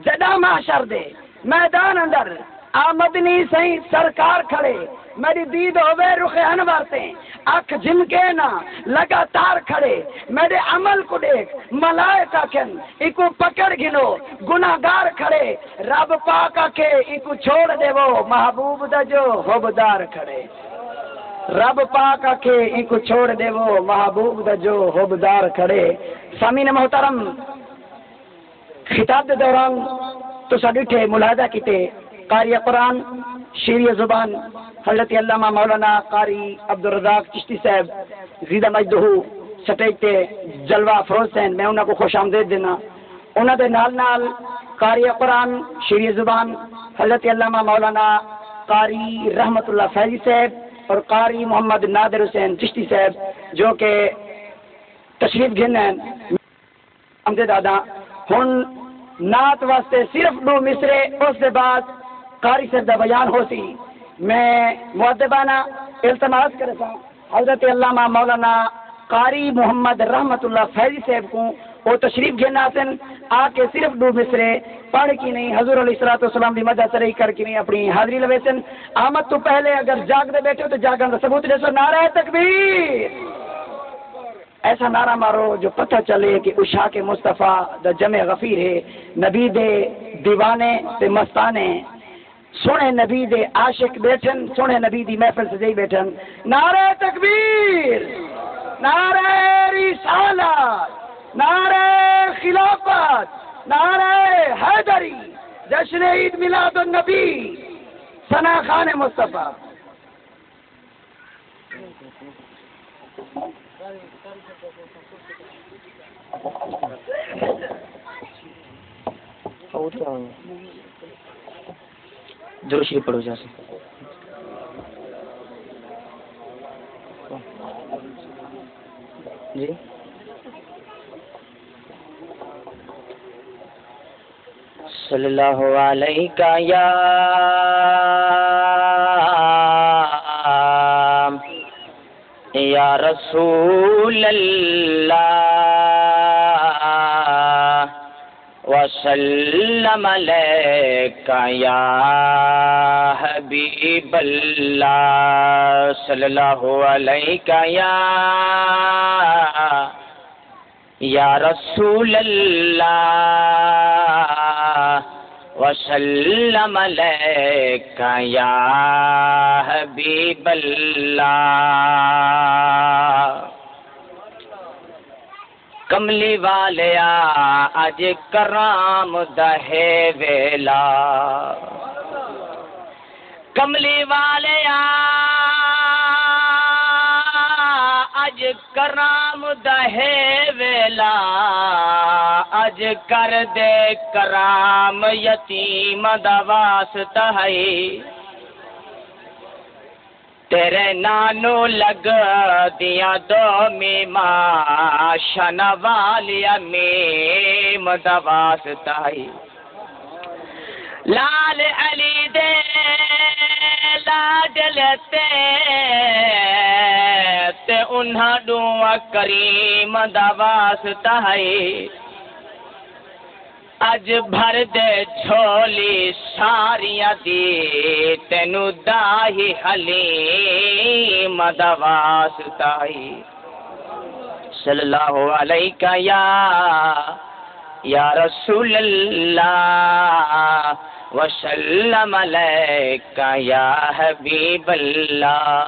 جدا محشر دے میدان اندر آمدنی سہی سرکار کھڑے میری دید ہوئے رخ انور سے اکھ جھمکے نہ لگاتار کھڑے میرے عمل کو دیکھ ملائکہ کن ایکو پکڑ گھنو گناہگار کھڑے رب پاک کے ایکو چھوڑ دے وہ محبوب دا جو حبدار کھڑے رب پاک کے ایکو چھوڑ دے وہ محبوب دا جو حبدار کھڑے. سامعین محترم خطاب دے دوران تو سڈے ملاحظہ کیتے قاری قرآن شیری زبان حضرت علامہ مولانا قاری عبدالرزاق چشتی صاحب زیدہ مجدہ سٹیج تے جلوہ افروز ہیں. میں انہوں کو خوش آمدید دینا. انہوں دے نال نال قاری قرآن شیری زبان حضرت علامہ مولانا قاری رحمت اللہ فیضی صاحب اور قاری محمد نادر حسین چشتی صاحب جو کہ تشریف گھن ہیں آمدید دادا. ہن نعت واسطے صرف 2 مصرے اس کے بعد قاری صاحب دا بیان ہو سی. میں مؤدبانہ التماس کرتا حضرت علامہ مولانا قاری محمد رحمت اللہ فیضی صاحب کو وہ تشریف گھنا سن آ کے صرف 2 مصرے پڑھ کی نہیں حضور علیہ الصلوۃ والسلام دی مدح سرئی کر کے نہیں اپنی حاضری لوے سن. آمد تو پہلے اگر جاگ دے بیٹھے ہو تو جاگن دا ثبوت دے سو نعرہ تکبیر. ایسا نعرہ مارو جو پتہ چلے کہ اشاق مصطفیٰ دا جمع غفیر ہے. نبی دے دیوانے تے مستانے سونے نبی دے عاشق بیٹھن سونے نبی دی محفل سجائی بیٹھن. نعرہ تکبیر نعرہ رسالت نعرہ خلافت نعرہ حیدری جشن عید میلاد النبی ثنا خان مصطفیٰ. درود شریف پڑھو جا سے. جی صلی اللہ علیہ یا رسول اللہ وسلم علیکہ یا حبیب اللہ صلی اللہ علیہ یا رسول اللہ وسلم علیکہ یا حبیب اللہ. کملی والیا اج کرام دہے ویلا کملی والیا اج کرام دہے ویلا اج کر دے کرام یتیم دا واسطہ ہے. تیرے نانو لگ دیا 2 میماں شن والیا میم دا واسطہ ہے. لال علی دے لاڈلتے تے انہاں دعا کریم دا واسطہ ہے. اج بھر دے جھولی ساریاں دی تینو داہی حلیم دا واسطہ ہے. صلی اللہ علیہ یا رسول اللہ وسلم علیکہ یا حبیب اللہ.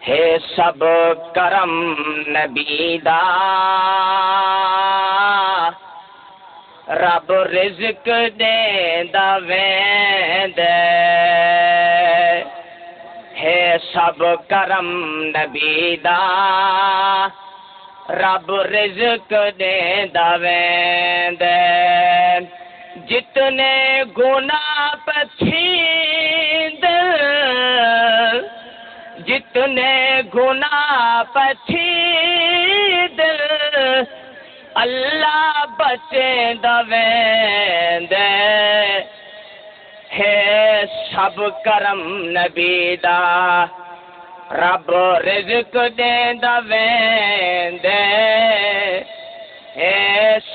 ہے سب کرم نبی دا رب رزق دیندا ویندے. ہے سب کرم نبی دا رب رزق دیندا ویندے. جتنے گناہ پچھیندے جتنے گناہ پچھیندے اللہ بچے دویندے. ہے سب کرم نبی دا رب رزق دیندا ویندے. ہے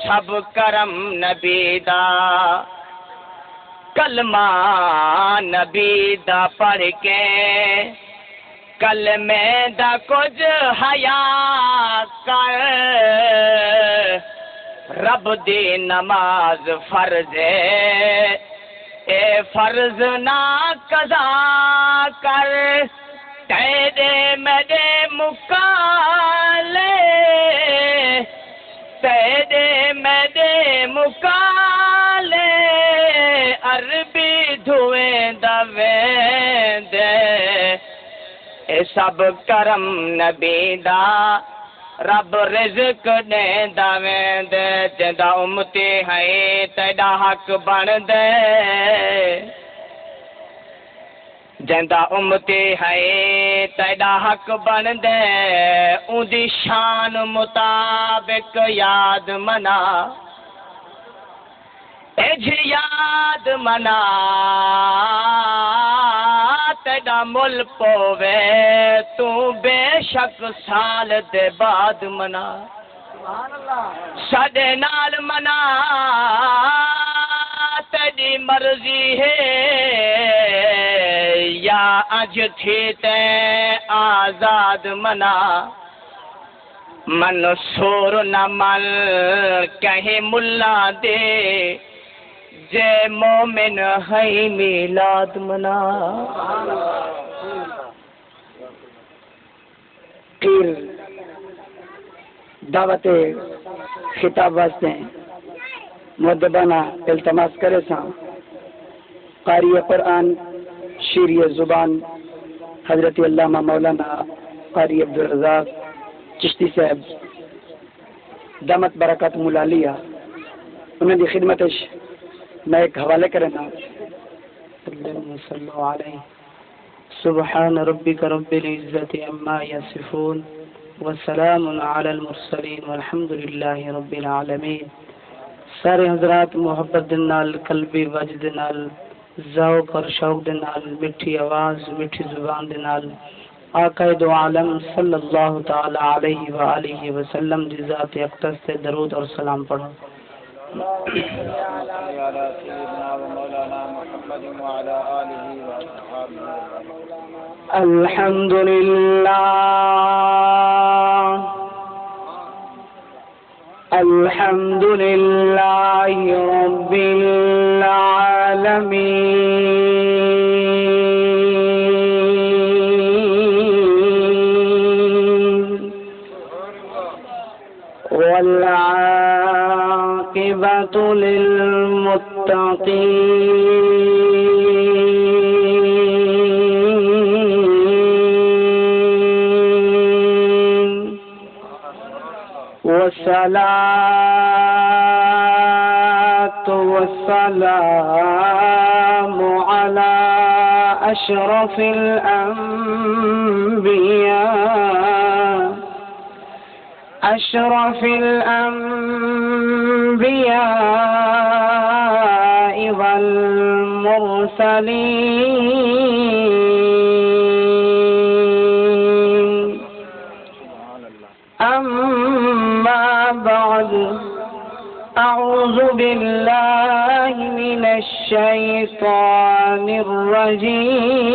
سب کرم نبی دا کلمہ نبی دا پڑھ کے کلمے دا کچھ حیا کر رب دی نماز فرض ہے اے فرض نہ قضا کر تیرے میرے مکالے تیرے میرے مکالے عربی دھویں دویں دے اے سب کرم نبی دا رب رزق دے دویں دے جدا امتی ہے تیڑا حق بن دے جندا امتی ہے تیڑا حق بن دے اون دی شان مطابق یاد منا اج یاد منا تیڑا مل پوے تو بے شک سال دے بعد منا ساڈے نال منا تیری مرضی ہے یا اج تھی تے آزاد منا منصور نہ مل کہیں ملا دے جے مومن ہے میلاد منا پھر دعوت خطاب واسطے مؤدبانہ التماس کرے سا قاری قرآن شیری زبان حضرت علامہ مولانا قاری عبدالرزاق چشتی صاحب دامت برکات ملالیہ انہوں نے خدمتش میں ایک حوالے کرنا صلی اللہ علیہ سبحان ربک رب العزت عما یصفون وسلام علی المرسلین والحمد للہ رب العالمین سارے حضرات محبت دے نال قلبی وجد دے نال ذوق اور شوق دے نال میٹھی آواز میٹھی زبان دے نال آقا دو عالم صلی اللہ تعالی علیہ وآلہ وسلم دی ذات اقدس سے درود اور سلام پڑھو الحمد للہ الحمد للہ رب العالمین والعاقبۃ للمتقین والصلاة والسلام على أشرف الأنبياء والمرسلين أما بعد أعوذ بالله من الشيطان الرجيم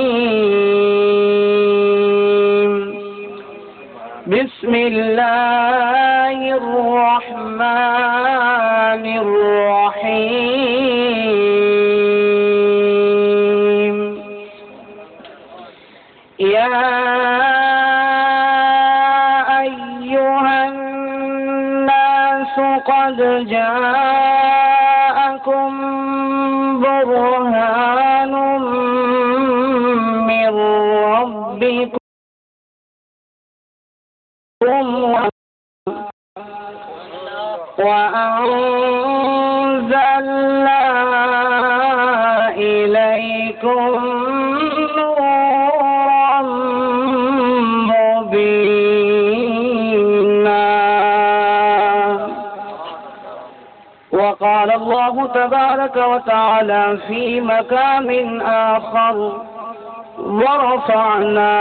بسم الله الرحمن الرحيم يا قد جاءكم برهان من ربكم وأنزلنا إليكم نورا مبينا وقال الله تبارك وتعالى في مقام آخر ورفعنا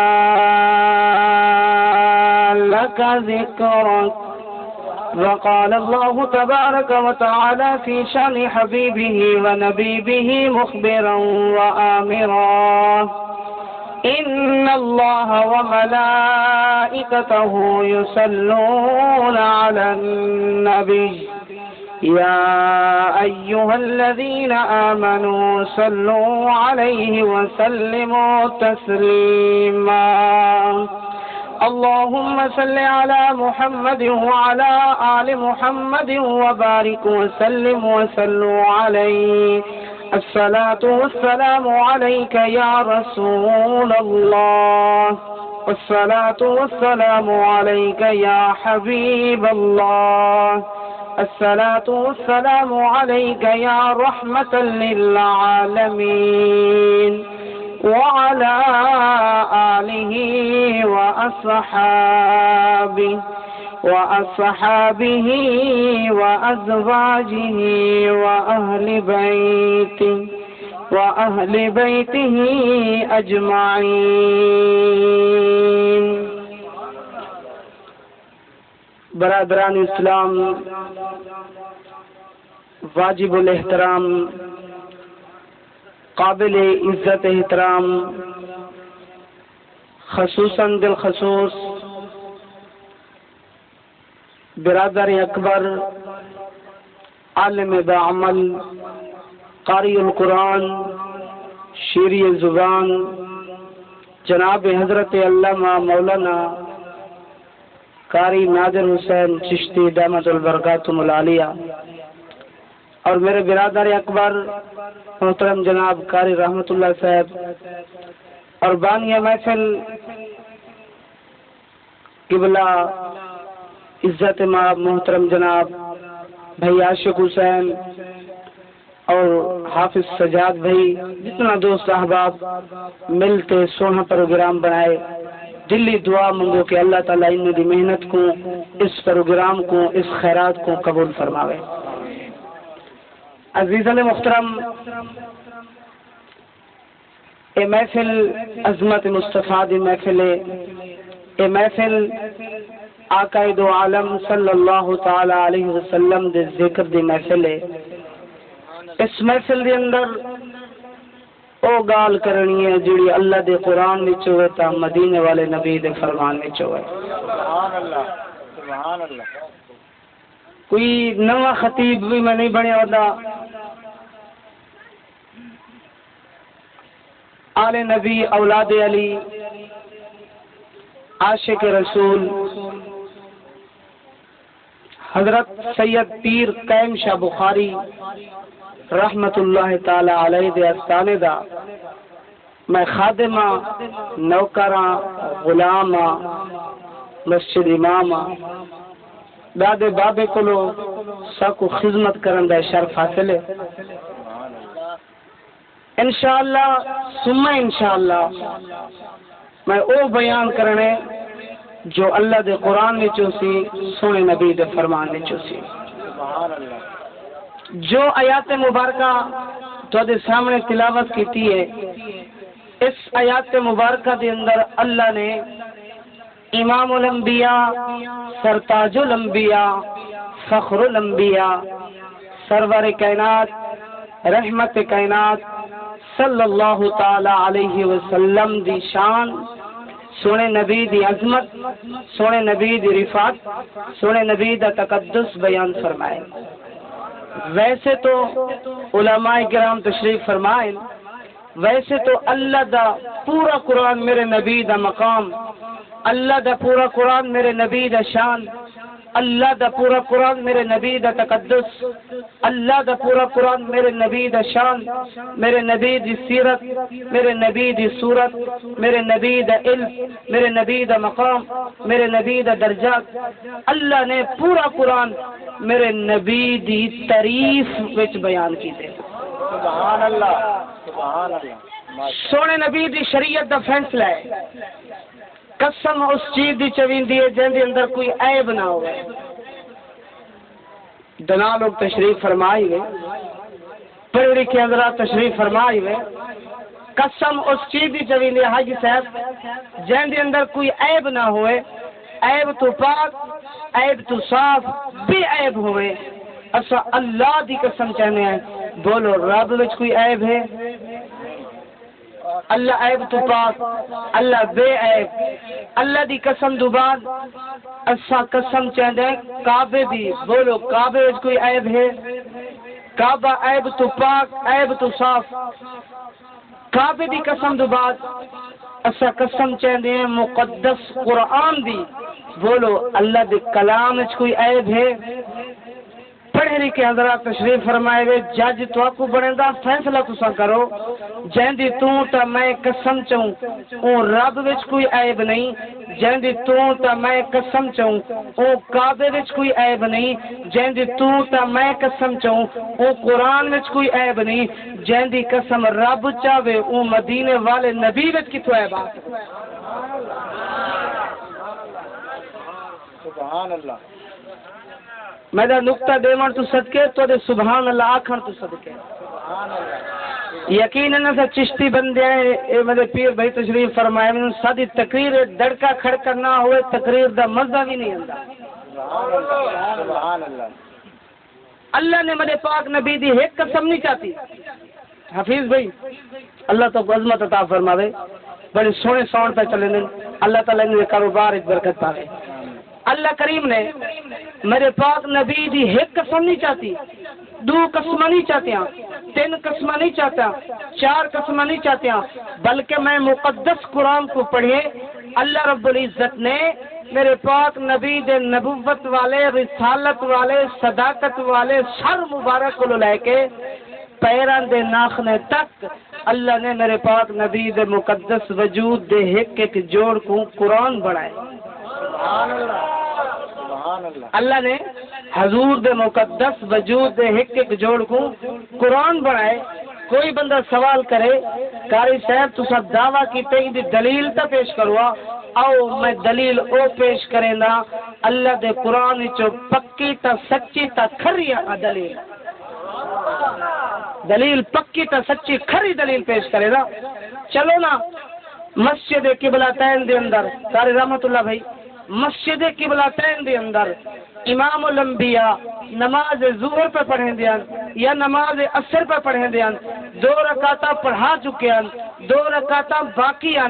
لك ذكرك وقال الله تبارك وتعالى في شأن حبيبه ونبيه مخبرا وآمرا إن الله وملائكته يصلون على النبي يا أيها الذين آمنوا صلوا عليه وسلموا تسليما اللهم صل على محمد وعلى آل محمد وبارك وسلم وصلوا عليه الصلاة والسلام عليك يا رسول الله والصلاة والسلام عليك يا حبيب الله الصلاة والسلام عليك يا رحمة للعالمين وعلى آله وأصحابه وأزواجه وأهل بيته أجمعين. برادران اسلام، واجب الاحترام، قابل عزت احترام، خصوصاً بالخصوص برادر اکبر، عالم بعمل، قاری القرآن، شیری زبان، جناب حضرت علامہ مولانا قاری نادر حسین چشتی دامت البرکاتہ العالیہ، اور میرے برادر اکبر محترم جناب قاری رحمت اللہ صاحب، اور بانیہ محفل قبلہ عزت مآب محترم جناب بھائی عاشق حسین اور حافظ سجاد بھائی، جتنا دوست احباب ملتے سونا پروگرام بنائے، دلی دعا منگو کہ اللہ تعالیٰ ان کی محنت کو، اس پروگرام کو، اس خیرات کو قبول فرماوے. عزیزان محترم، اے محفل عظمت مصطفیٰ دی محفل ہے، اے محفل آقا دو عالم صلی اللہ تعالی علیہ وسلم دے ذکر دی محفل ہے. اس محفل دے اندر او گال کرنی ہے جڑی اللہ دے قرآن وچ ہوئے تا مدینے والے نبی دے فرمان وچ ہوئے. سبحان اللہ، سبحان اللہ. کوئی نواں خطیب بھی میں نہیں بنیا ہوتا، آل نبی، اولاد علی، عاشق رسول حضرت سید پیر قائم شاہ بخاری رحمت اللہ تعالی علیہ دے استانے دا میں خادمہ، نوکراں، غلاماں، مسجد اماماں، دادے بابے کولو ساکو خدمت کرن دا شرف حاصل ہے. انشاءاللہ ثم انشاءاللہ میں او بیان کرنے جو اللہ دے قرآن وچوں سی، سونے نبی دے فرمان وچوں سی. جو آیات مبارکہ تو دے سامنے تلاوت کیتی ہے، اس آیات مبارکہ دے اندر اللہ نے امام الانبیاء، سرتاج الانبیاء، فخر الانبیاء، سرور کائنات، رحمت کائنات صلی اللہ تعالی علیہ وسلم دی شان، سونے نبی دی عظمت، سونے نبی دی رفعت، سونے نبی دا تقدس بیان فرمائے. ویسے تو علماء کرام تشریف فرمائے، ویسے تو اللہ دا پورا قرآن میرے نبی دا مقام، اللہ دا پورا قرآن میرے نبی دا شان، اللہ دا پورا قرآن میرے نبی دا تقدس، اللہ دا پورا قرآن میرے نبی دا شان، میرے نبی دی سیرت، میرے نبی دی صورت، میرے نبی دا علم، میرے نبی دا مقام، میرے نبی دا درجات. اللہ نے پورا قرآن میرے نبی دی تعریف وچ بیان کیتے. سبحان اللہ، سبحان اللہ. سونے نبی دی شریعت دا فیصلہ ہے، قسم اس چیز دی چویندی ہے جن دے اندر کوئی عیب نہ ہوئے. دنا لوگ تشریف فرمائی ہوئے، پڑھ لکھے حضرات تشریف فرمائی ہوئے، قسم اس چیز دی چویندی ہے حاجی صاحب جن دے اندر کوئی عیب نہ ہوئے. عیب تو پاک عیب تو صاف بے عیب ہوئے اسا اللہ دی قسم چاہنے ہیں بولو رب وچ کوئی عیب ہے اللہ عیب تو پاک اللہ بے عیب اللہ دی قسم دو بعد اسا قسم چاہنے ہیں کعبے دی بولو کعبے وچ کوئی عیب ہے کعبہ عیب تو پاک عیب تو صاف کعبے دی قسم دو بعد اسا قسم چاہنے ہیں مقدس قرآن دی بولو اللہ دے کلام وچ کوئی عیب ہے پڑھے لکھے حضرات تشریف فرمائے ہوئے جج تو آپ کو بنے دا فیصلہ تسا کرو جہندی تو تا میں قسم چاہوں او رب وچ کوئی عیب نہیں جہندی تو تا میں قسم چاہوں او کعبے وچ کوئی عیب نہیں جہندی تو تا میں قسم چاہوں او قرآن وچ کوئی عیب نہیں جہندی قسم رب چاہے او مدینے والے نبی وچ کتوں عیب آتا سبحان اللہ میں دا نقطہ دیوان تو صدقے تو دے سبحان اللہ آکھن تو صدقے یقیناً ایسا چشتی بندے ہیں اے میرے پیر بھائی تشریف فرمائے میں سادی تقریر دڑکا کھڑکا نہ ہوئے تقریر دا مزہ بھی نہیں اندہ سبحان اللہ اللہ نے میرے پاک نبی دی ایک قسم نہیں چاہتی حفیظ بھائی اللہ تو عظمت عطا فرماوے بڑے سونے سون پہ چلے دیں اللہ تعالیٰ نے کاروبار ایک برکت پاوے اللہ کریم نے میرے پاک نبی دی ایک قسم نہیں چاہتی دو قسمہ نہیں چاہتے ہیں تین قسمہ نہیں چاہتا چار قسمہ نہیں چاہتے ہیں بلکہ میں مقدس قرآن کو پڑھے اللہ رب العزت نے میرے پاک نبی دے نبوت والے رسالت والے صداقت والے سر مبارک کو لے کے پیران دے ناخنے تک اللہ نے میرے پاک نبی دے مقدس وجود دے ایک ایک جوڑ کو قرآن بڑھائے اللہ نے حضور دے مقدس وجود دے ایک ایک جوڑ کو قرآن بڑھائے کوئی بندہ سوال کرے قاری صاحب تو سب دعویٰ کی تھی دی دلیل تا پیش کروا او میں دلیل او پیش کریں نا اللہ دے قرآن چو پکی تا سچی تا کھری دلیل دلیل پکی تا سچی کھری دلیل پیش کرے نا چلو نا مسجد قبلتین دے اندر قاری رحمت اللہ بھائی مسجد قبلتین دے اندر امام الانبیاء نماز ظہر پہ پڑھیں دیان یا نماز عصر پہ پڑھیں دیان 2 رکعتاں پڑھا چکے ہیں 2 رکعتاں باقی ہیں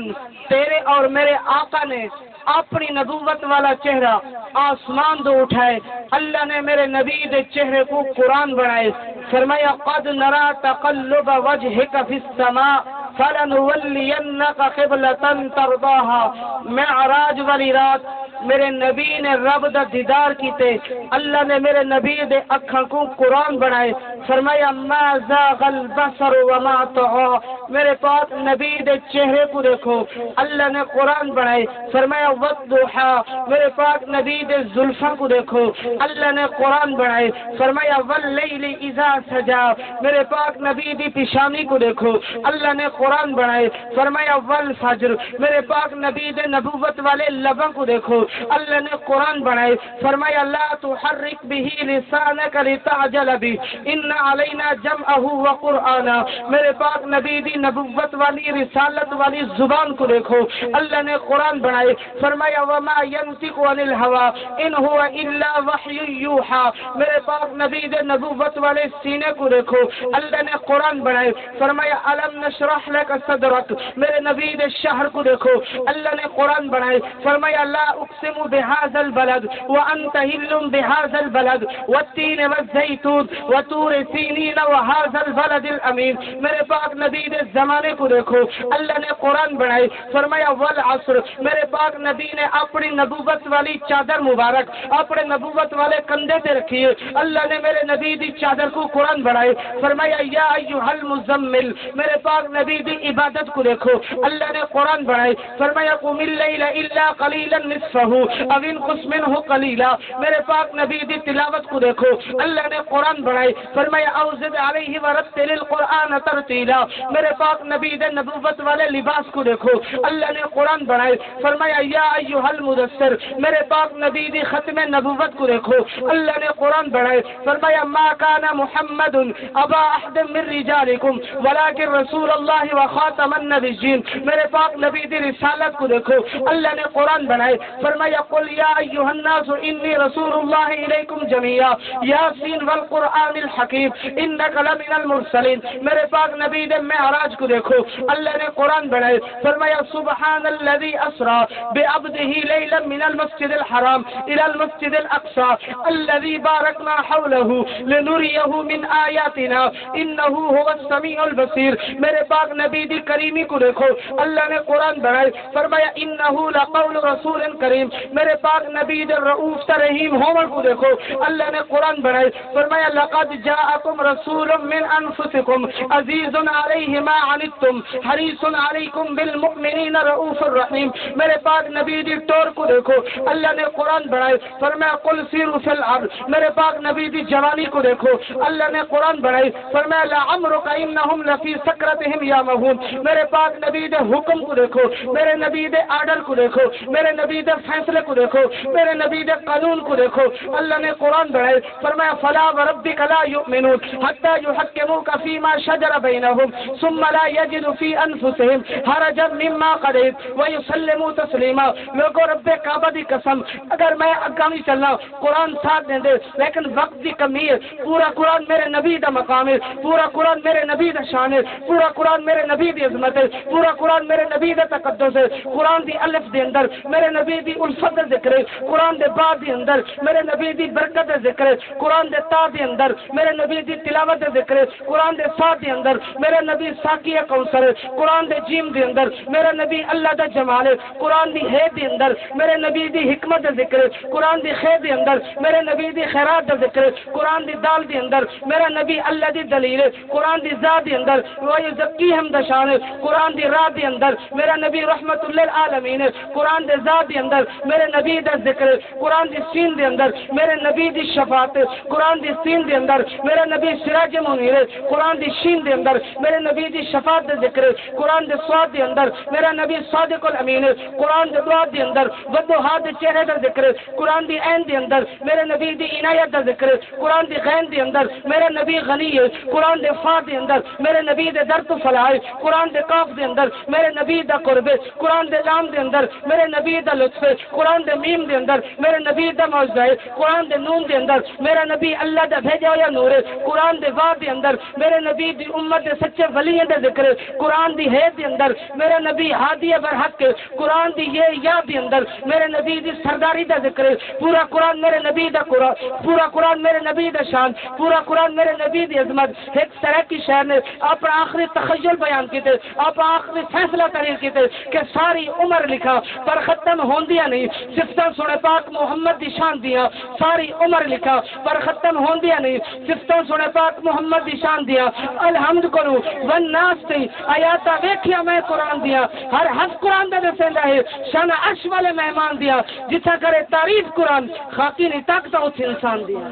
تیرے اور میرے آقا نے اپنی نبوت والا چہرہ آسمان دو اٹھائے اللہ نے میرے نبی دے چہرے کو قرآن بنائے فرمایا قد نرا تقلب وجہک فی السماء فلنولینک قبلۃ ترضاها معراج والی رات میرے نبی نے رب دا دیدار کیتے اللہ نے میرے نبی دے اکھاں کو قرآن بنائے فرمایا ما زاغ البصر وما طغى میرے پاک نبی دے چہرے کو دیکھو اللہ نے قرآن بنائے فرمایا والضحى میرے پاک نبی دے زلفوں کو دیکھو اللہ نے قرآن بنائے فرمایا واللیل اذا سجا میرے پاک نبی دی پیشانی کو دیکھو اللہ نے قرآن بنائے فرمایا والفجر میرے پاک نبی دے نبوت والے لبوں کو دیکھو اللہ نے قرآن بنائے فرمایا لا تحرک به لسانک لتعجل به ان علینا جمعہ وقرآنا میرے پاک نبی دی نبوت والی رسالت والی زبان کو دیکھو اللہ نے قرآن بنائے فرمایا وما ينطق عن الهوى ان هو الا وحی یوحى میرے پاک نبی دے نبوت والے سینے کو دیکھو اللہ نے قرآن بنائے فرمایا الم نشرح لك صدرک میرے نبی دے شہر کو دیکھو اللہ نے قرآن بنائے فرمایا لا اقسم بهذا البلد وانت حل بهذا البلد والتين والزيتون وطور سينين وهذا البلد الامين میرے پاک نبی دے زمانے کو دیکھو اللہ نے قرآن بنائے فرمایا والعصر میرے پاک نبی نے اپنی نبوت والی چادر مبارک اپنے نبوت والے کندھے پہ رکھی اللہ نے میرے نبی دی چادر کو قرآن بنائے فرمایا یا ایھا المزمل میرے پاک نبی دی عبادت کو دیکھو اللہ نے قرآن بنائے فرمایا قم اللیل الا قلیلا نصفہ او انقص منہ قلیلا میرے پاک نبی دی تلاوت کو دیکھو اللہ نے قرآن بنائے فرمایا او زد علیہ ورتل القرآن ترتیلا میرے پاک نبی دے نبوت والے لباس کو دیکھو اللہ نے قرآن بنائے فرمایا یا ایھا المدثر میرے پاک نبی دی ختم نبوت کو دیکھو اللہ نے قرآن بنائے فرمایا ما کان محمد ابا احد من رجالکم ولکن رسول اللہ وخاتم النبیین میرے پاک نبی دی رسالت کو دیکھو اللہ نے قرآن بنائے فرمایا فرمایا قل یا ایھا الناس انی رسول اللہ الیکم جمیعا یاسین والقرآن الحکیم انک لمن المرسلین. میرے پاک نبی نے معراج کو دیکھو، اللہ نے قرآن بنائے، فرمایا سبحان الذی اسرا بعبدہ لیلا من المسجد الحرام الى المسجد الاقصى الذي باركنا حوله لنريه من آیاتنا انه هو السمیع البصیر. میرے پاک نبی دی کریمی کو دیکھو، اللہ نے قرآن بنائے، فرمایا انه لقول رسول کریم. میرے پاک نبی دے رؤوف تا رحیم ہومر کو دیکھو، اللہ نے قرآن بنائے، فرمایا لقد جاءکم رسول من انفسکم عزیز علیہ ما عنتم حریص علیکم بالمؤمنین رؤوف الرحیم. میرے پاک نبی دی ٹور کو دیکھو، اللہ نے قرآن بنائے، فرمایا قل سیروا فی الارض. میرے پاک نبی دی جوانی کو دیکھو، اللہ نے قرآن بنائے، فرمایا لعمرک انہم لفی سکرتہم یامہون. میرے پاک نبی دے حکم کو دیکھو، میرے نبی دے آرڈر کو دیکھو، میرے نبی دے فیصلے کو دیکھو، میرے نبی دے قانون کو دیکھو. اللہ نے قرآن بنائے، فرمایا فلا وربک لا یؤمنون حتی یحکموک فیما شجر بینہم ثم لا یجدوا فی انفسہم حرجا مما قضیت ویسلموا تسلیما. لوگوں رب کعبہ دی قسم اگر میں اگامی چلنا قرآن ساتھ دیں دے، لیکن وقت دی کمی ہے. پورا قرآن میرے نبی دا مقام ہے، پورا قرآن میرے نبی دا شان ہے، پورا قرآن میرے نبی دی عظمت ہے، پورا قرآن میرے نبی دا تقدس ہے. قرآن دی الف دے اندر میرے نبی دی الفت دا ذکر ہے، قرآن دے با دے اندر میرے نبی دی برکت دا ذکر ہے، قرآن دے تا دے اندر میرے نبی دی تلاوت دا ذکر ہے، قرآن دے سا دے اندر میرے نبی ساقی کوثر ہے، قرآن دے جیم دے اندر میرے نبی اللہ دا جمال ہے، قرآن دی ہے دے اندر میرے نبی دی حکمت دا ذکر ہے، قرآن دی خیر دے اندر میرے نبی دی خیرات دا ذکر ہے، قرآن دی دال دے اندر میرا نبی اللہ دی دلیل ہے، قرآن دی ذات دے اندر وَيُزَكِّيهِمْ دا شان ہے، قرآن دی راہ دے اندر میرا نبی رحمت للعالمین ہے، قرآن دے ذات دے اندر میرے نبی دا ذکر ہے، قرآن دی سین دے اندر میرے نبی دی شفاعت ہے، قرآن دی سین دے اندر میرا نبی سراج منیر ہے، قرآن دی شین دے اندر میرے نبی دی شفاعت دا ذکر ہے، قرآن دے سواد دے اندر میرا نبی صادق الامین ہے، قرآن دے دعا دے اندر وضحا دے چہرے دا ذکر ہے، قرآن دی عین دے اندر میرے نبی دی عنایت دا ذکر ہے، قرآن دی غین دے اندر میرے نبی غنی ہے، قرآن دے فا دے اندر میرے نبی دے در تو فلاح ہے، قرآن دے کاف دے اندر میرے نبی دا قرب ہے، قرآن دے لام دے اندر میرے نبی دا لطف ہے، قرآن دے میم دے اندر میرے نبی دا معجزہ ہے، قرآن دے نون دے اندر میرا نبی اللہ دا بھیجا ہوا نور ہے، قرآن دے وا دے اندر میرے نبی دی امت دے سچے ولیوں دا ذکر ہے، قرآن دی ہے دے اندر میرا نبی ہادی برحق ہے، قرآن دی یہ یا دے اندر میرے نبی دی سرداری دا ذکر ہے. پورا قرآن میرے نبی دا قرآن، پورا قرآن میرے نبی دا شان، پورا قرآن میرے نبی دی عظمت. ایک طرح کی شہر نے اپنا آخری تخیل بیان کیتے، اپنا آخری فیصلہ تحریر کیتے کہ ساری عمر لکھا پر ختم ہوندیا نہیں، صفتاں سنے پاک محمد دی شان دیا، ساری عمر لکھا پر ختم ہوندیا نہیں، صفتاں سنے پاک محمد دی شان دیا. الحمد کرو والناس تی آیاتا ویکھیا میں قرآن دیا، ہر حرف قرآن دے دسیندا ہے، شان عرش والے مہمان دیا، جتھا کرے تعریف قرآن خاکی نہیں طاقتا اس انسان دیا.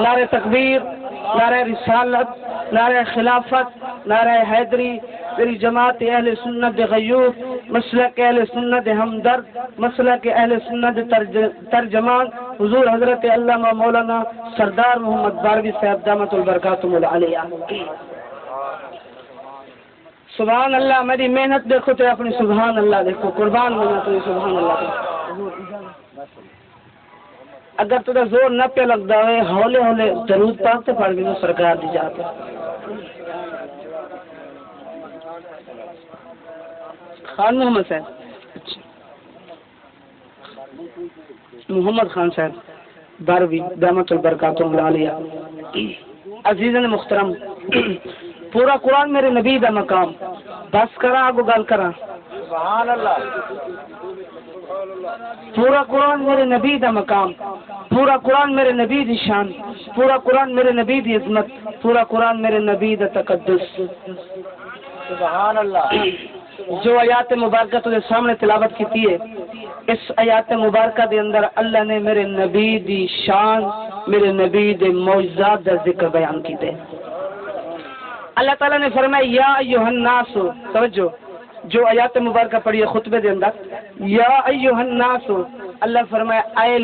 نعرہ تکبیر، نعرہ رسالت، نعرہ خلافت، نعرہ حیدری. میری جماعت اہل سنت غیوب، مسلک اہل سنت ہمدرد، مسلک اہل سنت ترجمان حضور حضرت علامہ مولانا سردار محمد باروی صاحب دامت البرکاتہ العالیہ. سبحان اللہ. میری محنت دیکھو تو اپنی سبحان اللہ دیکھو، قربان بنا تو سبحان اللہ دیکھو. اگر تو زور نہ پہ لگتا ہے ہولے ہولے درود پاک تو پڑھ گئی تو سرکار دی جاتے. خان محمد صاحب، محمد خان صاحب باروی دامت البرکاتہ العالیہ. عزیزان محترم، پورا قرآن میرے نبی دا مقام، بس کرا آگو گل کرا. سبحان اللہ. پورا قرآن میرے نبی دا مقام، پورا قرآن میرے نبی دی شان، پورا قرآن میرے نبی دی عظمت، پورا قرآن میرے نبی دا تقدس. سبحان اللہ. جو آیات مبارکہ تجھے سامنے تلاوت کیتی ہے، اس آیات مبارکہ دے اندر اللہ نے میرے نبی دی شان، میرے نبی دے معجزات دا ذکر بیان کیتے. اللہ تعالیٰ نے فرمایا یا ایھا الناس، توجہ جو آیات مبارکہ پڑھی ہے خطبے دے اندر، یا ایھا الناس اللہ فرمایا اے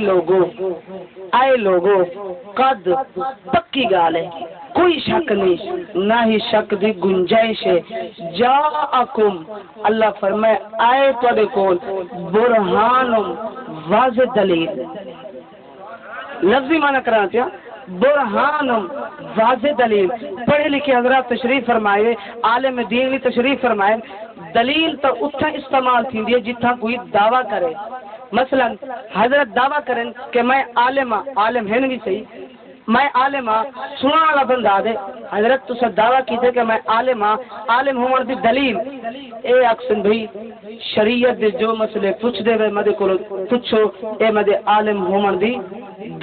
لوگو قد پکی گال ہے، کوئی شک نہیں، نہ ہی شک دی گنجائش ہے، جاءکم اللہ فرمایا آئے تواڈے کول برہان واضح دلیل، لفظی معنی کرانا چاہیا برہان واضح دلیل، پڑھے لکھے حضرات تشریف فرمائے، عالم دین بھی تشریف فرمائے، دلیل تو اتھا استعمال تھی ہے جتھا کوئی دعویٰ کرے، مثلا حضرت دعویٰ کریں کہ میں عالم ہے نہیں صحیح، میں عالم ہاں، سنا والا بندہ دے حضرت تو سب دعویٰ کیتے کہ میں عالم ہاں، عالم ہون دی دلیل اے اکسن بھئی شریعت دے جو مسئلے پوچھ دے وے مدے کو پوچھو، اے مدے عالم ہون دی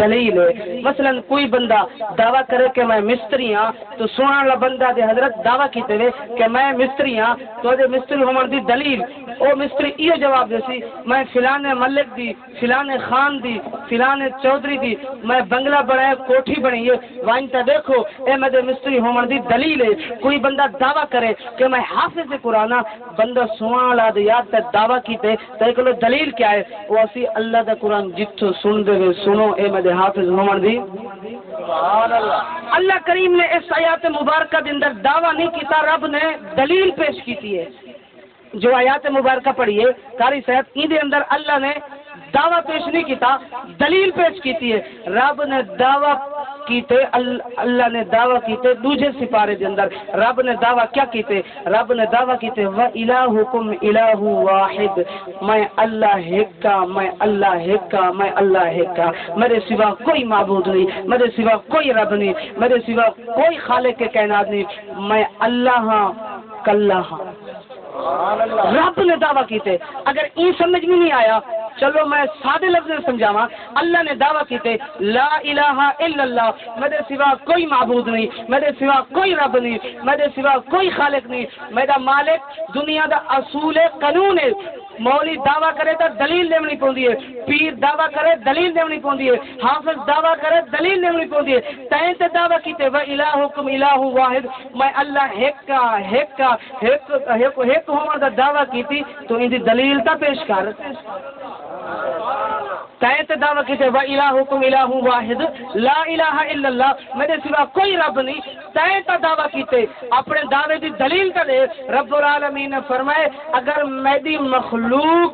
دلیل ہے۔ مثلا کوئی بندہ دعویٰ کرے کہ میں مستری ہاں، تو سنا والا بندہ دے حضرت دعویٰ کیتے وے کہ میں مستری ہاں، تو دے مستری ہون دی دلیل، او مستری یہ جواب دے سی میں فلانے ملک دی، فلانے خان دی، فلانے چودھری دی میں بنگلہ بنایا، کوٹھی بنی ہے، وائنتا دیکھو اے مدے مستری ہون دی دلیل ہے۔ کوئی بندہ دعویٰ کرے کہ میں حافظ قرآن ہاں، بندہ سوال آدھے یاد تے دعویٰ کیتے تو ایک لو دلیل کیا ہے، وہ اسی اللہ دا قرآن جتھو سن دے وے سنو اے مدے حافظ ہون دی۔ اللہ کریم نے اس آیات مبارکہ دے اندر دعویٰ نہیں کیتا، رب نے دلیل پیش کیتی ہے۔ جو آیات مبارکہ پڑھی ہے قاری صاحب این دے اندر اللہ نے دعویٰ پیش نہیں کیتا، دلیل پیش کیتی ہے۔ رب نے دعویٰ کیتے، اللہ نے دعویٰ کیتے دوجے سپارے دے اندر رب نے دعویٰ کیا کیتے، رب نے دعویٰ کیتے وَإِلَٰهُكُمْ إِلَٰهُ وَاحِدٌ، میں اللہ ایک کا، میں اللہ ایک کا، میں اللہ ایک کا، میرے سوا کوئی معبود نہیں، میرے سوا کوئی رب نہیں، میرے سوا کوئی خالق کے کائنات نہیں، میں اللہ ہاں کلہ ہاں۔ رب نے دعویٰ کیتے، اگر این سمجھ میں نہیں آیا چلو میں سادے لفظ میں سمجھاواں، اللہ نے دعویٰ کیتے لا الہ الا اللہ، میرے سوا کوئی معبود نہیں، میرے سوا کوئی رب نہیں، میرے سوا کوئی خالق نہیں، میرا مالک دنیا دا اصول قانون ہے۔ مولوی دعویٰ کرے تو دلیل دیونی پوندی ہے، پیر دعویٰ کرے دلیل دیونی پوندی ہے، حافظ دعویٰ کرے دلیل دیونی پوندی ہے۔ تائیں تے دعویٰ کیتے وَإِلَٰهُكُمْ إِلَٰهٌ وَاحِدٌ، میں اللہ ایک ہون دا دعویٰ کیتی تو ان دی دلیل تا پیش کر۔ تائیں تے دعویٰ کیتے وَإِلَٰهُكُمْ إِلَٰهٌ وَاحِدٌ لا الہ الا اللہ، میرے سوا کوئی رب نہیں، تائیں تا دعویٰ کیتے اپنے دعوے دی دلیل کا دے۔ رب العالمین نے فرمائے اگر میری مخلوق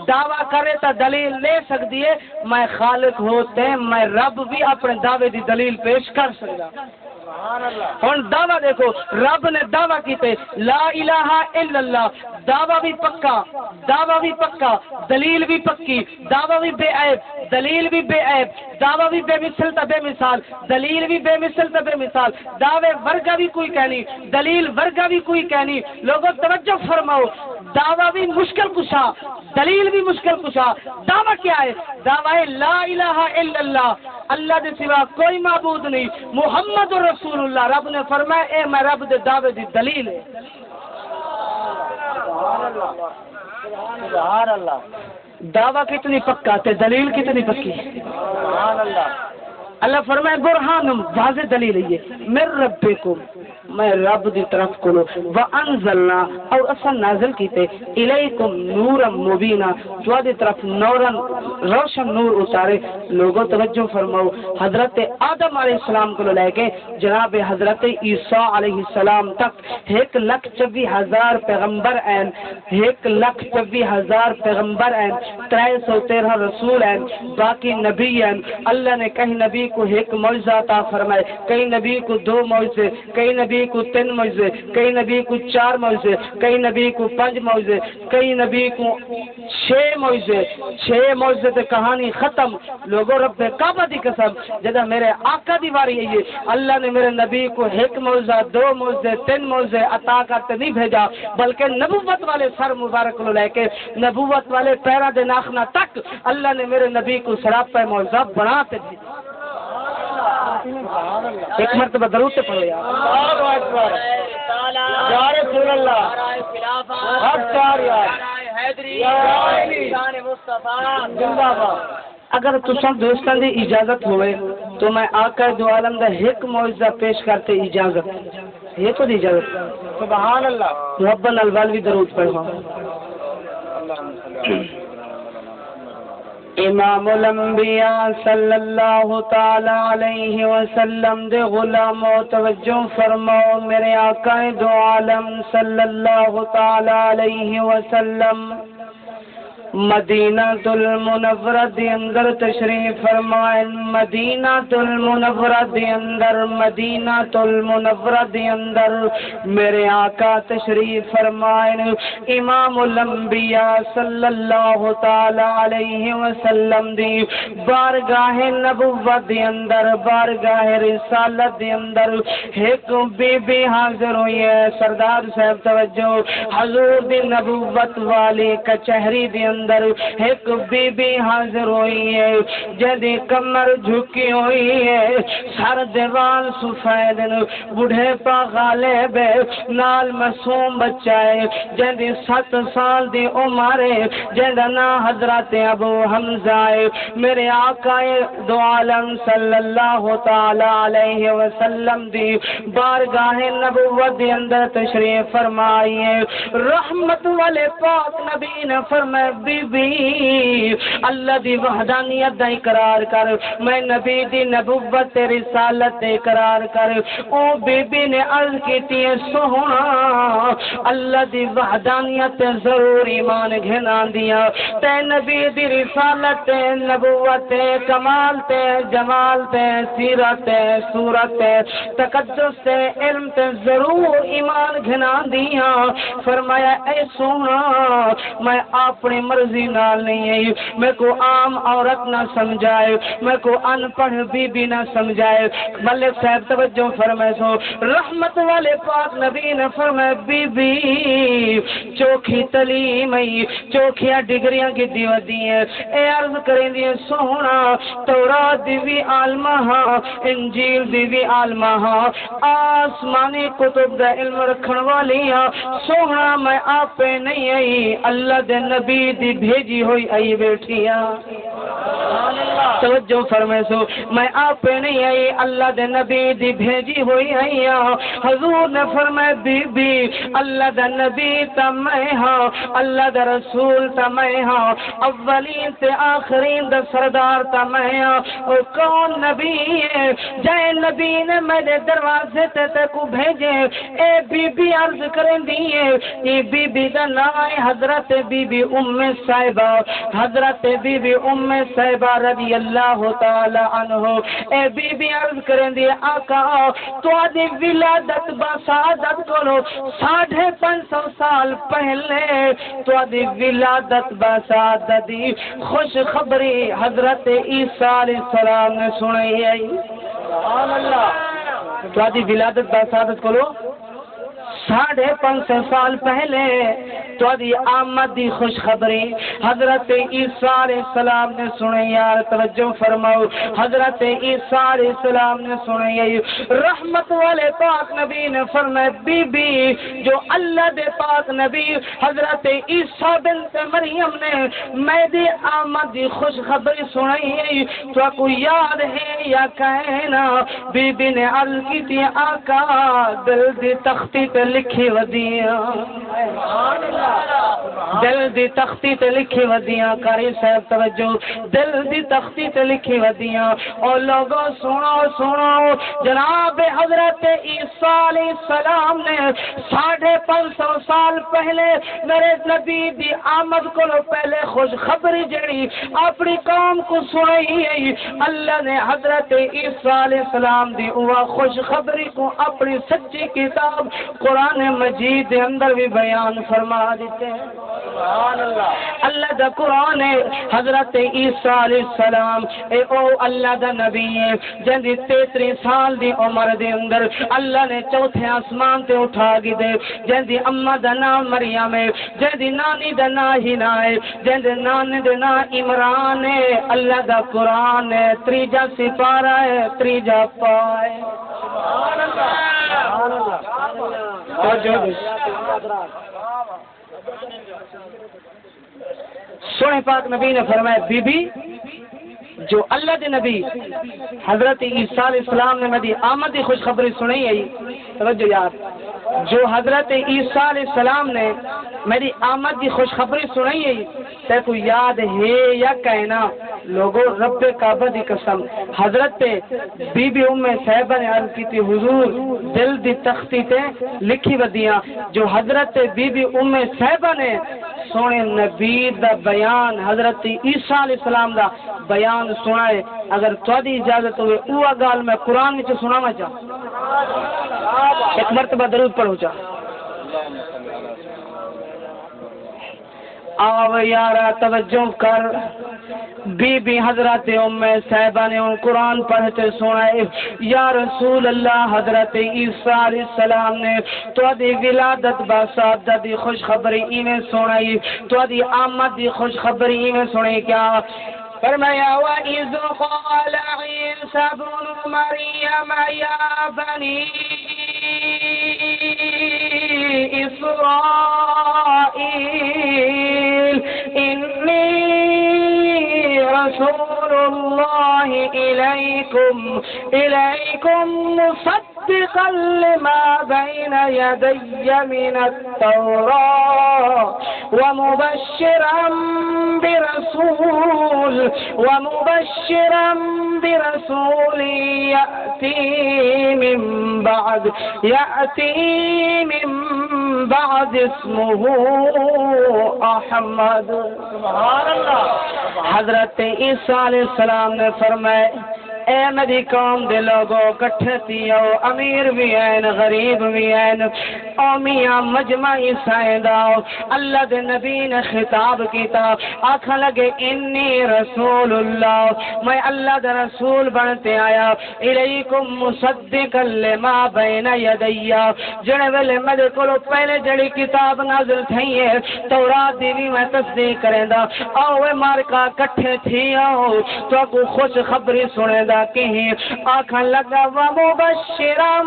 دعویٰ کرے تا دلیل لے سکتی ہے، میں خالق ہوتے میں رب بھی اپنے دعوے دی دلیل پیش کر سکتا۔ ہن دعویٰ دیکھو، رب نے دعویٰ کیتے لا الہ الا اللہ، دعویٰ بھی پکا، دعویٰ بھی پکا، دلیل بھی پکی، دعویٰ بھی بے عیب، دلیل بھی بے عیب، دعویٰ بھی بے مثل تا بے مثال، دلیل بھی بے مثل تا بے مثال، دعوے ورگا بھی کوئی کہنی، دلیل ورگا بھی کوئی کہنی۔ لوگوں توجہ فرماؤ، دعویٰ بھی مشکل کشا، دلیل بھی مشکل کشا۔ دعویٰ کیا ہے؟ دعویٰ ہے لا الہ الا اللہ، اللہ دے سوا کوئی معبود نہیں، محمد رسول اللہ۔ رب نے فرمایا اے میں رب دے دعوے دی دلیل ہے۔ سبحان اللہ، دعویٰ کتنی پکا تے دلیل کتنی پکی۔ سبحان اللہ، اللہ فرمائے برہان واضح دلیل ہے من ربکم، میں رب دی طرف کو وانزلنا اور اصل نازل کیتے الیکم نورا مبینا، جو دی طرف نورا روشن نور اتارے۔ لوگوں توجہ فرماؤ، حضرت آدم علیہ السلام کو لے کے جناب حضرت عیسیٰ علیہ السلام تک 1,24,000 پیغمبر ہیں، 1,24,000 پیغمبر ہیں، 313 رسول ہیں، باقی نبی ہیں۔ اللہ نے کہیں نبی کو ایک معجزہ عطا فرمائے، کئی نبی کو 2 معجزے، کئی نبی کو 3 معجزے، کئی نبی کو 4 معجزے، کئی نبی کو 5 معجزے، کئی نبی کو 6 معجزے۔ 6 معجزے تے کہانی ختم۔ لوگوں رب کعبہ دی قسم جدا میرے آقا دی واری ہے، اللہ نے میرے نبی کو 1 معجزہ، 2 معجزے، 3 معجزے عطا کرتے نہیں بھیجا، بلکہ نبوت والے سر مبارک کو لے کے نبوت والے پیرا دے ناخنا تک اللہ نے میرے نبی کو سراپا معجزہ بناتے بھیجا۔ ایک مرتبہ درود سے پڑھو یار۔ اللہ اکبر، یا رسول اللہ، حق چار یار، زندہ باد۔ اگر تساں دوستاں دی اجازت ہوئے تو میں آقا دو عالم دا 1 معجزہ پیش کرتے اجازت یہ تو دی اجازت۔ سبحان اللہ، محبت نال والوی درود پڑھو۔ امام الانبیاء صلی اللہ تعالی علیہ وسلم دے غلامو توجہ فرماؤ، میرے آقا دو عالم صلی اللہ تعالی علیہ وسلم مدینہ المنورہ دے اندر تشریف فرمائیں، مدینہ المنورہ دے اندر، مدینہ المنورہ دے اندر میرے آقا تشریف فرمائیں، امام الانبیاء صلی اللہ تعالی علیہ وسلم دی بارگاہ نبوت دے اندر، بارگاہ رسالت دے اندر ایک بی بی حاضر ہوئی ہے۔ سردار صاحب توجہ، حضور دی نبوت والی کچہری دے اندر ایک بی بی حاضر ہوئی ہے، جدی کمر جھکی ہوئی ہے، سر دیوال سفید، بڑھے پا غالب ہے، نال معصوم بچہ ہے، جدی 7 سال دی عمر ہے، جدا نا حضرت ابو حمزہ ہے۔ میرے آقا دو عالم صلی اللہ تعالی علیہ وسلم دی بارگاہ نبوت دے اندر تشریف فرمائی ہے۔ رحمت والے پاک نبی نے فرمایا، بی بی اللہ دی وحدانیت دا اقرار کر، میں نبی دی نبوت تے رسالت تے اقرار کر۔ او بی بی نے عرض کیتی ہے، سونا اللہ دی وحدانیت تے ضرور ایمان گھنا دیا، تے نبی دی رسالت تے نبوت تے کمال تے جمال تے سیرت تے صورت تے تقدس تے علم تے ضرور ایمان گھنا دیا۔ فرمایا اے سونا میں اپنی مرضی نال نہیں ہے، میں کو عام عورت نہ سمجھائے، میں کو ان پڑھ بی بی نہ سمجھائے۔ ملک صاحب توجہ فرمائے سو، رحمت والے پاک نبی نے فرمایا، بی بی چوکھی تعلیم ہے، چوکھیاں ڈگریاں کی دیودی ہیں، اے عرض کریں دی سونا تورات دی بھی عالمہ ہاں، انجیل دی بھی عالمہ ہاں، آسمانی کتب دا علم رکھن والی ہاں، سونا میں آپ پہ نہیں آئی، اللہ دے نبی دی بھیجی ہوئی آئی بیٹھی ہاں۔ توجہ فرمائے سو، میں آپ پہ نہیں آئی، اللہ دے نبی دی بھیجی ہوئی آئی ہاں۔ حضور نے فرمائے، بی بی اللہ دے نبی تا میں ہاں، اللہ دے رسول تا میں ہاں، اولین تے آخرین دے سردار تا میں ہاں۔ اور کون نبی ہے جائے نبی نے میرے دروازے تے کو بھیجے؟ اے بی بی عرض کریں دیئے، یہ بی بی دا نام ہے حضرت بی بی ام صاحبہ، حضرت بی بی ام صاحبہ رضی اللہ تعالی عنہ۔ اے بی بی عرض کریں دیئے، آقا تو آدھی ولادت بسعادت کرو 550 سال پہلے، تو آدھی ولادت بسعادت دی خوش خبری حضرت عیسیٰ علیہ السلام نے سنائی ہے۔ سبحان اللہ، تو آدھی ولادت بسعادت کرو 550 سال پہلے، تو ادھی آمد دی خوشخبری حضرت عیسیٰ علیہ السلام نے سنی۔ یار توجہ فرماؤ، حضرت عیسیٰ علیہ السلام نے سنی، رحمت والے پاک نبی نے فرمایا، بی بی جو اللہ دے پاک نبی حضرت عیسیٰ بنت مریم نے میری آمد دی خوشخبری سنی، تو آپ کو یاد ہے یا کہنا؟ بی بی نے عرض کی تھی، آقا دل دی تختی تے لکھی ودیاں، دل دی تختی تے لکھی ودیاں، قاری صاحب توجہ، دل دی تختی تے لکھی ودیاں۔ اور لوگوں سنو سنو، جناب حضرت عیسیٰ علیہ السلام نے 550 سال پہلے میرے نبی دی آمد کو پہلے خوشخبری جڑی اپنی قوم کو سنائی ہے، اللہ نے حضرت عیسیٰ علیہ السلام دی وہ خوشخبری کو اپنی سچی کتاب قرآن مجید دے اندر بھی بیان فرما دیتے ہیں۔ اللہ دا قرآن ہے، حضرت عیسیٰ علیہ السلام اے او اللہ دا نبی ہے، جن 33 سال دی عمر دے اندر اللہ نے چوتھے آسمان تے اٹھا گی دے، جن دی اماں دا نام مریم ہے، جن دی نانی دا نام ہنا ہے، جن دی نانی دا نام عمران ہے۔ اللہ دا قرآن ہے، تریجا سپارہ ہے، تریجا پائے۔ سبحان اللہ، سبحان اللہ۔ سونے پاک نبی نے فرمایا، بی بی جو اللہ دے نبی حضرت عیسیٰ علیہ السلام نے میری آمد کی خوشخبری سنائی ہے، توجہ یار، جو حضرت عیسیٰ علیہ السلام نے میری آمد کی خوشخبری سنائی ہے، تے کو یاد ہے یا کہنا لوگوں رب کعبہ دی قسم حضرت بی بی ام صاحبہ نے عرض کی تھی حضور دل دی تختی تے لکھی ودیاں جو حضرت بی بی ام صاحبہ نے سونے نبی دا بیان حضرت عیسیٰ علیہ السلام دا بیان سنا ہے، اگر تھوڑی اجازت ہوئے اوہ گال میں قرآن میں سنانا چاہ ایک مرتبہ درود پڑھو چاہ آو یارا توجہ کر بی بی حضرت ام صاحبہ نے ان قرآن پڑھتے سنائے یا رسول اللہ حضرت عیسیٰ علیہ السلام نے تو دی ولادت باصادت دی خوشخبری ایمیں سنائی تو دی آمد دی خوشخبری ایمیں سنائی کیا فرمایا وَإِذْ قَالَ عِيسَى ابْنُ مَرْيَمَ يَا بَنِي إِسْرَائِيلَ إِنِّي رسول الله إليكم مصدقا لما بين يدي من التوراة ومبشرا برسول يأتي من بعد اسمه أحمد. سبحان اللہ. حضرت عیسیٰ علیہ السلام نے فرمائے اے میری قوم دے لوگو کٹھے تھیو امیر بھی ہیں غریب بھی ہیں او میاں مجمع عیسائیں داؤ اللہ دے نبی نے خطاب کیتا آکھا لگے انی رسول اللہ میں اللہ دے رسول بنتے آیا الیکم مصدقا لما بین یدیا جڑے ویلے میرے کولو پہلے جڑی کتاب نازل تھی ہے تورات دی بھی میں تصدیق کریں دا اوے مارکا کٹھے تھیو تو کو خوش خبری سنے دا کہیں آکھا لگا ومبشرم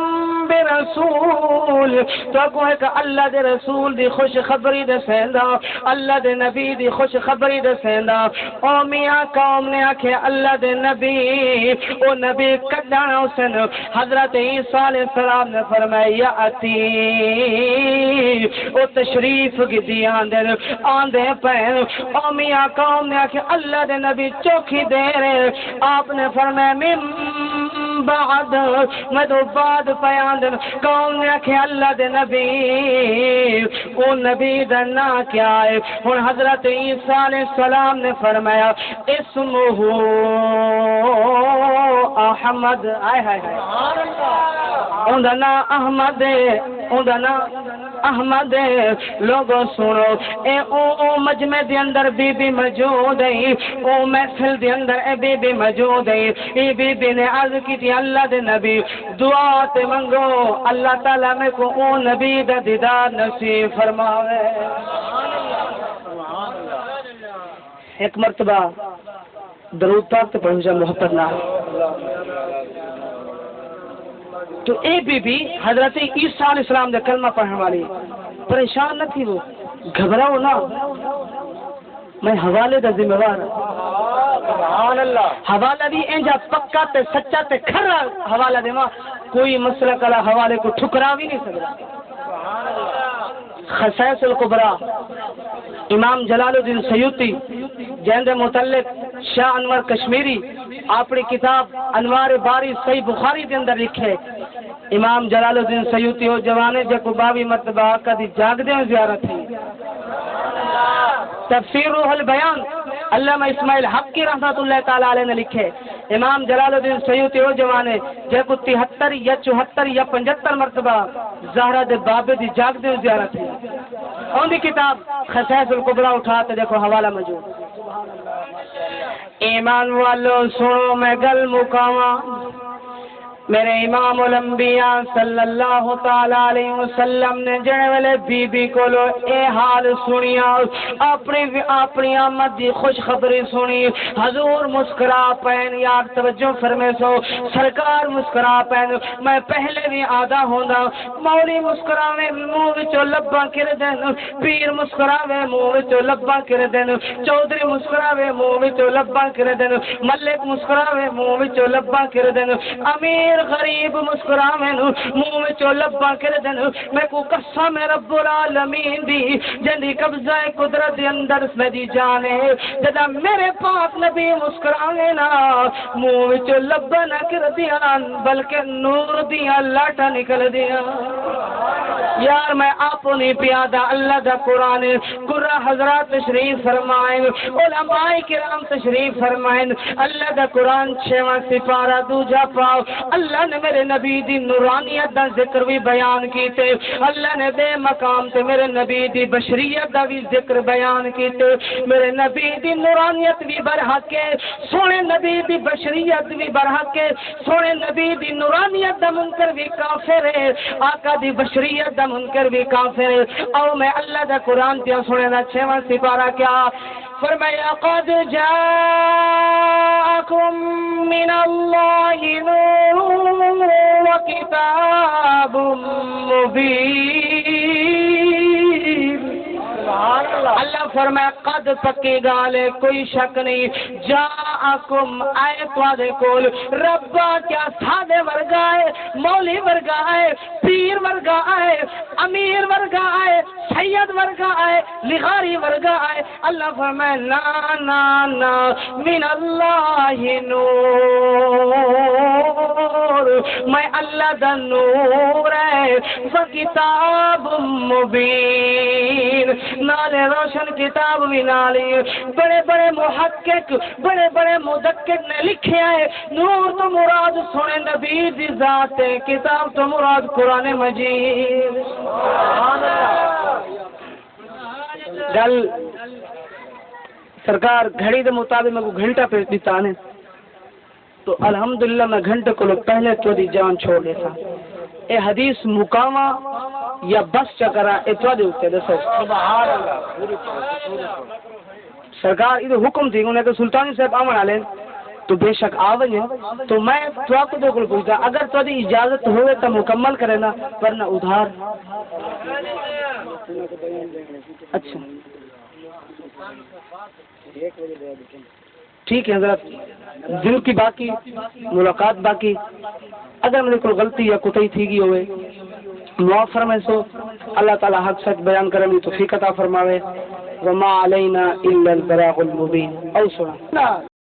برسول تو کو ہے کہ اللہ دے رسول دی خوش خبری دے سیندا اللہ دے نبی دی خوش خبری دے سیندا او میاں قوم نے آکھے اللہ دے نبی او نبی کڈانا حسن حضرت عیسیٰ علیہ السلام نے فرمایا اتی او تشریف گدی آندے پہن او میاں قوم نے آکھے اللہ دے نبی چوکھی دے رہے آپ نے فرمایا بعد میں تو بعد پیاندن قوم نے کہ اللہ دے نبی او نبی دا نا کیا ہے اور حضرت عیسیٰ علیہ السلام نے فرمایا اسمہ احمد آئے ہائے اوندا نا احمد اوندا نا احمد لوگو سنو اے او مجمع دے اندر بی بی موجود ہے او محفل دے اندر اے بی بی موجود ہے اے بی بی نے عرض کی تھی اللہ دے نبی دعا تے منگو اللہ تعالیٰ میں کو او نبی دا دیدار نصیب فرماوے. ایک مرتبہ درود پاک تے پڑھو جا محبت نہ تو اے بی بی حضرت عیسیٰ علیہ السلام دے کلمہ پڑھنے والی پریشان نہ تھی وہ گھبراؤ نہ میں حوالے دا ذمہ وار سبحان اللہ حوالہ بھی انجا پکا تے سچا تے کھرا حوالہ دے ماں کوئی مسئلہ کلا حوالے کو ٹھکرا بھی نہیں سکتا. خصائص القبرا امام جلال الدین سیوطی جن دے متعلق شاہ انور کشمیری اپنی کتاب انوار باری صحیح بخاری دے اندر لکھے امام جلال الدین سیوطی ہو جوانے جکو باوی مرتبہ کدی جاگ دے زیارت تھی. تفسیر روح البیان علامہ اسماعیل حق کی رحمت اللہ تعالی علیہ نے لکھے امام جلال الدین سیوطی ہو جوانے جکو 73 یا 74 یا 75 مرتبہ زہرہ دے بابے دی جاگ دے زیارت تھی. ان دی کتاب خصائص القبرا اٹھاتے دیکھو حوالہ موجود. ایمان والو سنو میں گل مکاواں میرے امام الانبیاء صلی اللہ تعالی علیہ وسلم نے جڑے ویلے بی بی کولو اے حال سنیا اپنی آمد دی خوشخبری سنی حضور مسکرا پین یار توجہ فرمے سو سرکار مسکرا پین میں پہلے بھی آدھا ہوندا مولی مسکراوے منہ وچوں لباں کر دین پیر مسکراوے منہ وچوں لباں کر دین چودھری مسکراوے منہ وچوں لباں کر دین ملک مسکراوے منہ وچوں لباں کر دین امیر غریب مسکراوے منہ وچوں لباں کر دین میں کو قسم رب العالمین دی جندی قبضہ قدرت دے اندر میری جان ہے جدا میرے پاک نبی مسکراوے نا منہ وچوں لباں نہ کر دیاں بلکہ نور دیاں لاٹا نکل دیاں یار میں اپنی پیادہ اللہ دا قرآن قرآن حضرات تشریف فرمائیں علماء کرام تشریف فرمائیں اللہ دا قرآن 6واں سپارہ دوجا پاؤ اللہ نے میرے نبی دی نورانیت دا ذکر بھی بیان کیتے اللہ نے بے مقام تے میرے نبی دی بشریت دا بھی ذکر بیان کیتے میرے نبی دی نورانیت بھی برحق ہے سونے نبی دی بشریت بھی برحق ہے سونے نبی دی نورانیت دا منکر بھی کافر ہے آقا دی بشریت دا منکر بھی کافر ہے او میں اللہ دا قرآن تیا سنے دا 6واں سپارہ کیا فرمایا قد جاءکم من اللہ نور و کتاب مبین اللہ فرمایا قد پکی گالے کوئی شک نہیں جاءکم آئے توادے کول ربا کیا سادے ورگا ہے مولی ورگا ہے پیر ورگا ہے امیر ورگا ہے سید ورگا ہے لغاری ورگا ہے اللہ فرمائے نا نا نا من اللہ نور میں اللہ دا نور ہے وکتاب مبین نالے روشن کتاب بھی نالی بڑے بڑے محقق بڑے بڑے مدقق نے لکھے ہے نور تو مراد سنے نبی دی ذات ہے کتاب تو مراد قرآن مجید گل سرکار گھڑی دے مطابق میں کو گھنٹہ پہ بتانے تو الحمدللہ میں گھنٹے کو لوگ پہلے تو دی جان چھوڑ دیتا اے حدیث مقامہ یا بس چکرا اے تو دے ہوتے دے سبحان اللہ سرکار ادھر حکم تھی انہیں تو سلطانی صاحب آمن آلین تو بے شک آوج ہے تو میں تو آپ کو دے کل پوچھتا اگر تو دی اجازت ہوئے تو مکمل کرے نا ورنہ ادھار اچھا ٹھیک ہے حضرت دل کی باقی ملاقات باقی اگر میرے کو غلطی یا کوتاہی تھی گئی ہوئے معاف فرمائے سو اللہ تعالی حق سچ بیان کرنے توفیق عطا فرماوے وما علینا الا البلاغ المبین او سنا